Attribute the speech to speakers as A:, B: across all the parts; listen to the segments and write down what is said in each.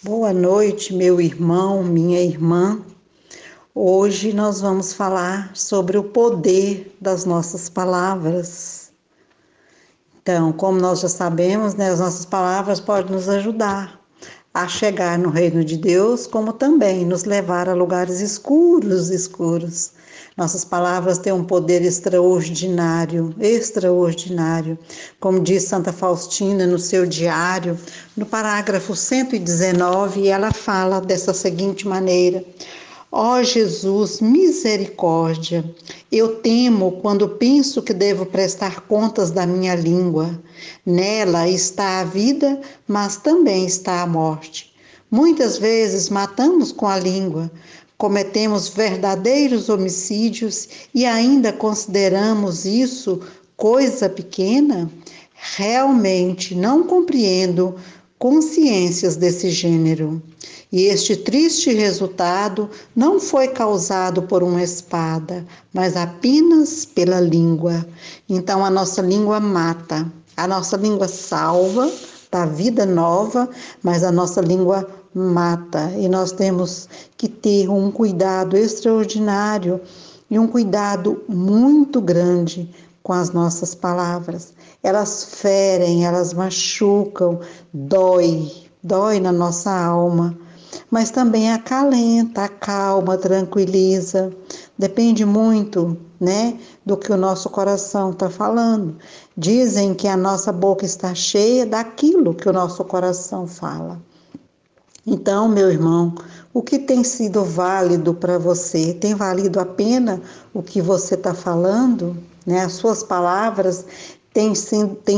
A: Boa noite, meu irmão, minha irmã. Hoje nós vamos falar sobre o poder das nossas palavras. Então, como nós já sabemos, né, as nossas palavras podem nos ajudar a chegar no reino de Deus, como também nos levar a lugares escuros. Nossas palavras têm um poder extraordinário, extraordinário. Como diz Santa Faustina no seu diário, no parágrafo 119, ela fala dessa seguinte maneira: Ó Jesus, misericórdia, eu temo quando penso que devo prestar contas da minha língua. Nela está a vida, mas também está a morte. Muitas vezes matamos com a língua, cometemos verdadeiros homicídios e ainda consideramos isso coisa pequena? Realmente não compreendo consciências desse gênero. E este triste resultado não foi causado por uma espada, mas apenas pela língua. Então a nossa língua mata, a nossa língua salva, dá vida nova, mas a nossa língua mata. E nós temos que ter um cuidado extraordinário e um cuidado muito grande com as nossas palavras. Elas ferem, elas machucam, dói na nossa alma, mas também acalenta, acalma, tranquiliza. Depende muito, né, do que o nosso coração está falando. Dizem que a nossa boca está cheia daquilo que o nosso coração fala. Então, meu irmão, o que tem sido válido para você? Tem valido a pena o que você está falando? Né? As suas palavras têm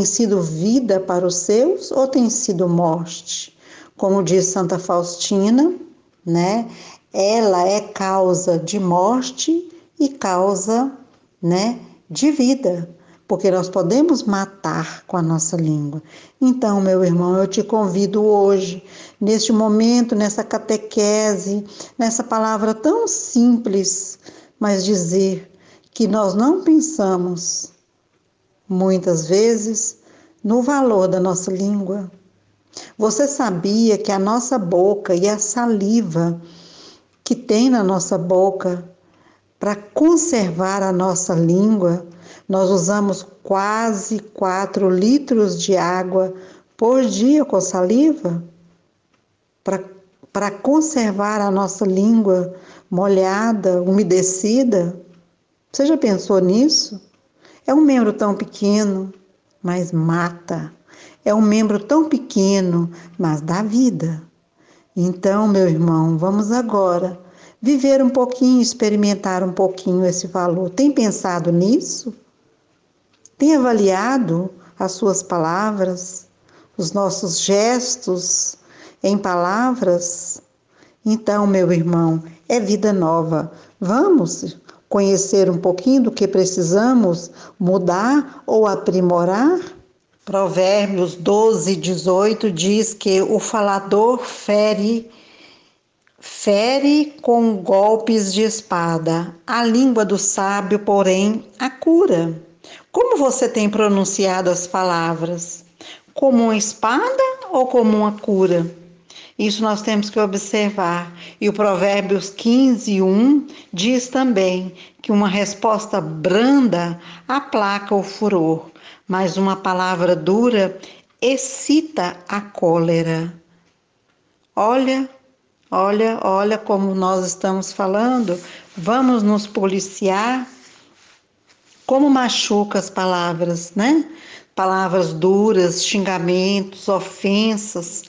A: sido vida para os seus ou têm sido morte? Como diz Santa Faustina, né? Ela é causa de morte e causa, né, de vida, porque nós podemos matar com a nossa língua. Então, meu irmão, eu te convido hoje, neste momento, nessa catequese, nessa palavra tão simples, mas dizer que nós não pensamos, muitas vezes, no valor da nossa língua. Você sabia que a nossa boca e a saliva que tem na nossa boca para conservar a nossa língua, nós usamos quase 4 litros de água por dia com saliva para conservar a nossa língua molhada, umedecida. Você já pensou nisso? É um membro tão pequeno, mas mata. É um membro tão pequeno, mas dá vida. Então, meu irmão, vamos agora viver um pouquinho, experimentar um pouquinho esse valor. Tem pensado nisso? Tem avaliado as suas palavras, os nossos gestos em palavras? Então, meu irmão, é vida nova. Vamos conhecer um pouquinho do que precisamos mudar ou aprimorar? Provérbios 12:18 diz que o falador fere com golpes de espada, a língua do sábio, porém, a cura. Como você tem pronunciado as palavras? Como uma espada ou como uma cura? Isso nós temos que observar. E o Provérbios 15:1 diz também que uma resposta branda aplaca o furor, mas uma palavra dura excita a cólera. Olha, olha como nós estamos falando. Vamos nos policiar. Como machuca as palavras, né? Palavras duras, xingamentos, ofensas,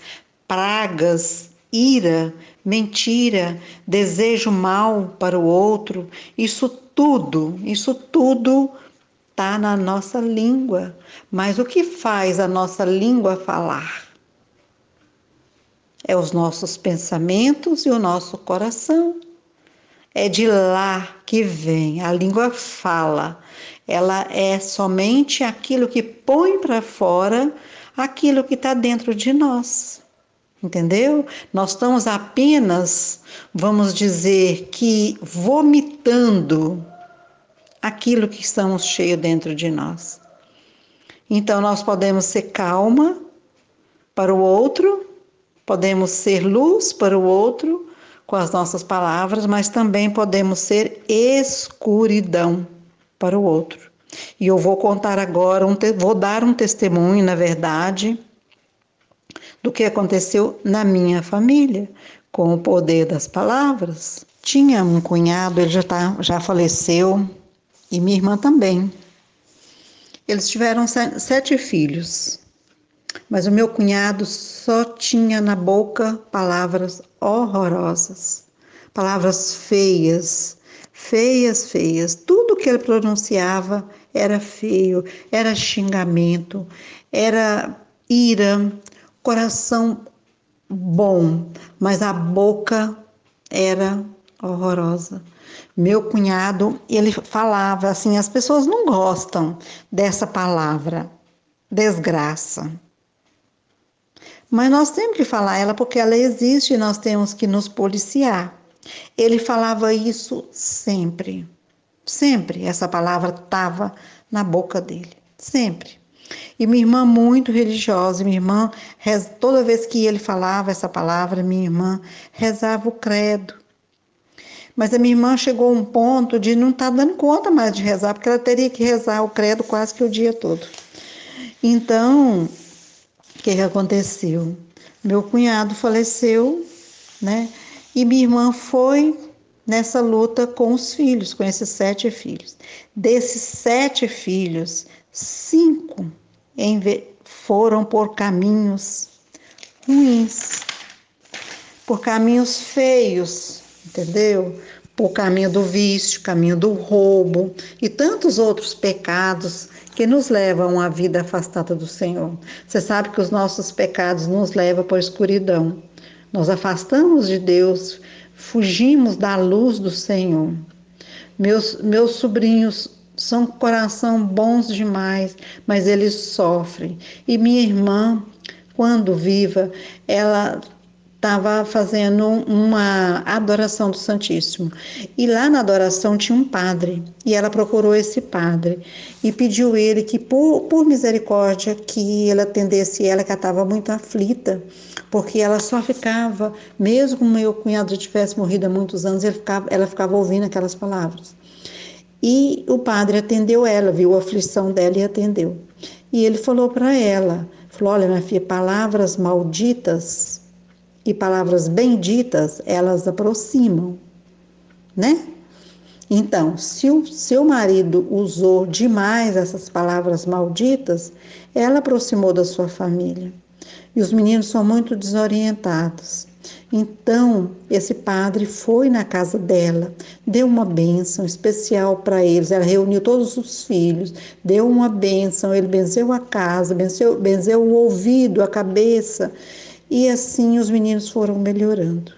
A: pragas, ira, mentira, desejo mal para o outro. Isso tudo está na nossa língua. Mas o que faz a nossa língua falar? É os nossos pensamentos e o nosso coração. É de lá que vem, a língua fala. Ela é somente aquilo que põe para fora aquilo que está dentro de nós. Entendeu? Nós estamos apenas, vamos dizer, que vomitando aquilo que estamos cheios dentro de nós. Então nós podemos ser calma para o outro, Podemos ser luz para o outro com as nossas palavras, mas também podemos ser escuridão para o outro. E eu vou contar agora, vou dar um testemunho, na verdade, do que aconteceu na minha família, com o poder das palavras. Tinha um cunhado, ele já faleceu, e minha irmã também. Eles tiveram 7 filhos, mas o meu cunhado só tinha na boca palavras horrorosas, palavras feias, feias, feias. Tudo que ele pronunciava era feio, era xingamento, era ira, coração bom, mas a boca era horrorosa. Meu cunhado, ele falava assim, as pessoas não gostam dessa palavra, desgraça. Mas nós temos que falar ela porque ela existe e nós temos que nos policiar. Ele falava isso sempre. Sempre essa palavra estava na boca dele. Sempre. E minha irmã muito religiosa, minha irmã, toda vez que ele falava essa palavra, minha irmã rezava o credo. Mas a minha irmã chegou a um ponto de não estar dando conta mais de rezar, porque ela teria que rezar o credo quase que o dia todo. Então, o que aconteceu? Meu cunhado faleceu, né? E minha irmã foi nessa luta com os filhos, com esses 7 filhos. Desses 7 filhos, 5 foram por caminhos ruins, por caminhos feios, entendeu? Por caminho do vício, caminho do roubo e tantos outros pecados que nos levam à vida afastada do Senhor. Você sabe que os nossos pecados nos levam para a escuridão. Nós afastamos de Deus, fugimos da luz do Senhor. Meus sobrinhos são coração bons demais, mas eles sofrem. E minha irmã, quando viva, ela estava fazendo uma adoração do Santíssimo. E lá na adoração tinha um padre, e ela procurou esse padre e pediu ele que, por misericórdia, que ele atendesse ela, que ela estava muito aflita, porque ela só ficava, mesmo que meu cunhado já tivesse morrido há muitos anos, ela ficava ouvindo aquelas palavras. E o padre atendeu ela, viu a aflição dela e atendeu. E ele falou para ela, olha, minha filha, palavras malditas e palavras benditas, elas aproximam, né? Então, se o seu marido usou demais essas palavras malditas, ela aproximou da sua família. E os meninos são muito desorientados. Então, esse padre foi na casa dela, deu uma bênção especial para eles. Ela reuniu todos os filhos, deu uma bênção. Ele benzeu a casa, benzeu o ouvido, a cabeça. E assim os meninos foram melhorando,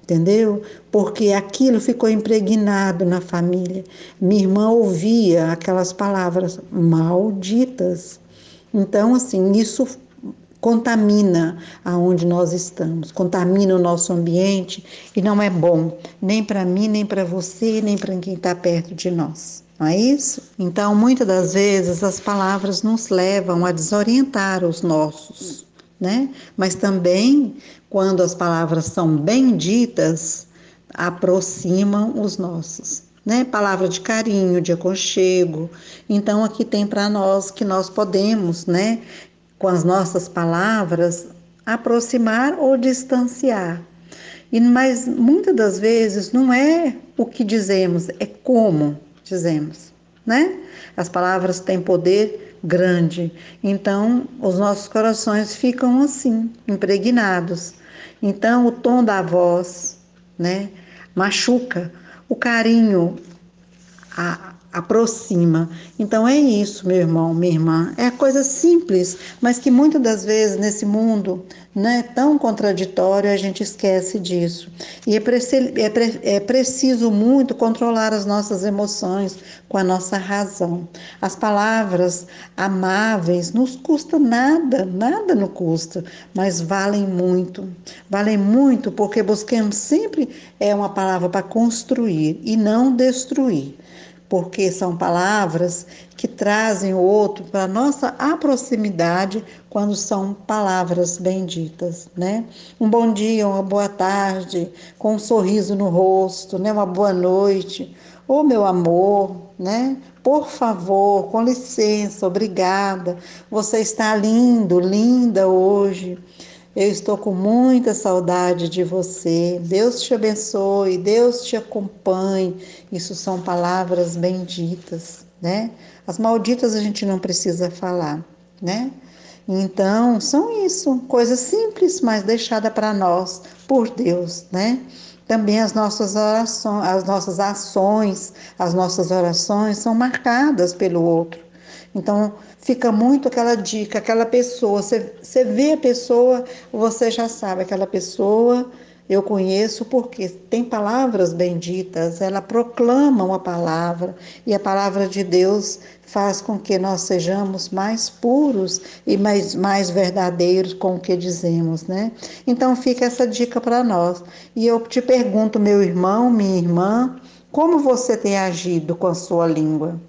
A: entendeu? Porque aquilo ficou impregnado na família. Minha irmã ouvia aquelas palavras malditas. Então, assim, isso contamina aonde nós estamos, contamina o nosso ambiente e não é bom, nem para mim, nem para você, nem para quem está perto de nós. Não é isso? Então, muitas das vezes, as palavras nos levam a desorientar os nossos, né? Mas também, quando as palavras são bem ditas, aproximam os nossos, né? Palavra de carinho, de aconchego. Então, aqui tem para nós que nós podemos, né? Com as nossas palavras, aproximar ou distanciar. Mas muitas das vezes não é o que dizemos, é como dizemos, né? As palavras têm poder grande, então os nossos corações ficam assim, impregnados. Então o tom da voz, né, machuca, o carinho aproxima. Então é isso, meu irmão, minha irmã. É coisa simples, mas que muitas das vezes nesse mundo, né, tão contraditório, a gente esquece disso. E é preciso muito controlar as nossas emoções com a nossa razão. As palavras amáveis nos custa nada, nada nos custa, mas valem muito. Valem muito porque buscamos sempre uma palavra para construir e não destruir. porque são palavras que trazem o outro para a nossa proximidade quando são palavras benditas, né? Um bom dia, uma boa tarde, com um sorriso no rosto, né? Uma boa noite, ô meu amor, né? Por favor, com licença, obrigada. Você está lindo, linda hoje. Eu estou com muita saudade de você. Deus te abençoe, Deus te acompanhe. Isso são palavras benditas, né? As malditas a gente não precisa falar, né? Então, são isso, coisas simples, mas deixadas para nós por Deus, né? Também as nossas orações, as nossas ações, as nossas orações são marcadas pelo outro. Então, fica muito aquela dica, aquela pessoa, você vê a pessoa, você já sabe, aquela pessoa eu conheço porque tem palavras benditas, ela proclama uma palavra e a palavra de Deus faz com que nós sejamos mais puros e mais verdadeiros com o que dizemos, né? Então fica essa dica para nós. E eu te pergunto, meu irmão, minha irmã, como você tem agido com a sua língua?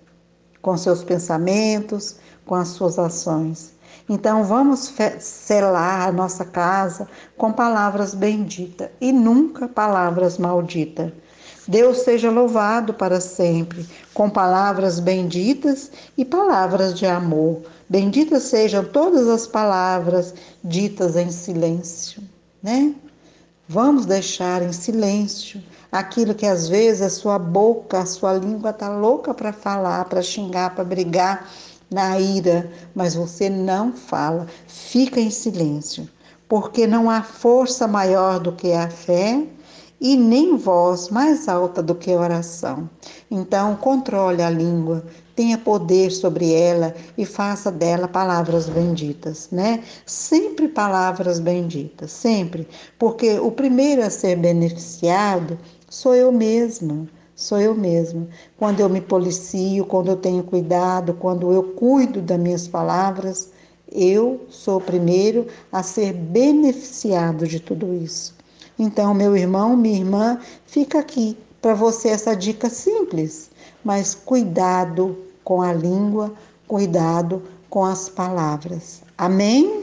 A: Com seus pensamentos, com as suas ações. Então vamos selar a nossa casa com palavras benditas e nunca palavras malditas. Deus seja louvado para sempre, com palavras benditas e palavras de amor. Benditas sejam todas as palavras ditas em silêncio, né? Vamos deixar em silêncio aquilo que às vezes a sua boca, a sua língua está louca para falar, para xingar, para brigar na ira, mas você não fala, fica em silêncio, porque não há força maior do que a fé e nem voz mais alta do que a oração. Então, controle a língua, tenha poder sobre ela e faça dela palavras benditas, né? Sempre palavras benditas, sempre, porque o primeiro a ser beneficiado sou eu mesma. Sou eu mesma. Quando eu me policio, quando eu tenho cuidado, quando eu cuido das minhas palavras, eu sou o primeiro a ser beneficiado de tudo isso. Então, meu irmão, minha irmã, fica aqui para você essa dica simples, mas cuidado com a língua, cuidado com as palavras. Amém?